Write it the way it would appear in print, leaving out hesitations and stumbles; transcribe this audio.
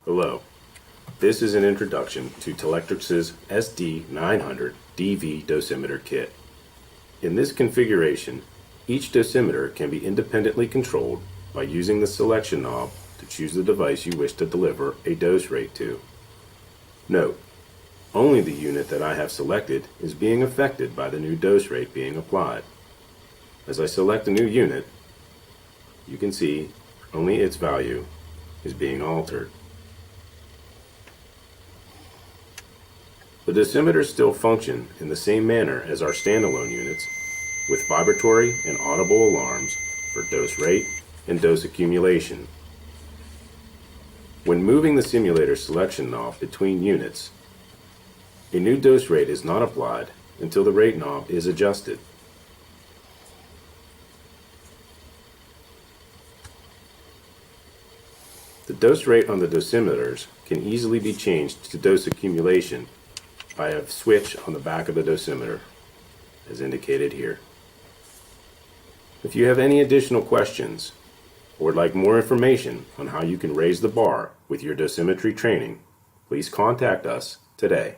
Hello, this is an introduction to Teletrix's SD900DI Dosimeter Kit. In this configuration, each dosimeter can be independently controlled by using the selection knob to choose the device you wish to deliver a dose rate to. Note, only the unit that I have selected is being affected by the new dose rate being applied. As I select a new unit, you can see only its value is being altered. The dosimeters still function in the same manner as our standalone units, with vibratory and audible alarms for dose rate and dose accumulation. When moving the simulator selection knob between units, a new dose rate is not applied until the rate knob is adjusted. The dose rate on the dosimeters can easily be changed to dose accumulation by a switch on the back of the dosimeter, as indicated here. If you have any additional questions or would like more information on how you can raise the bar with your dosimetry training, please contact us today.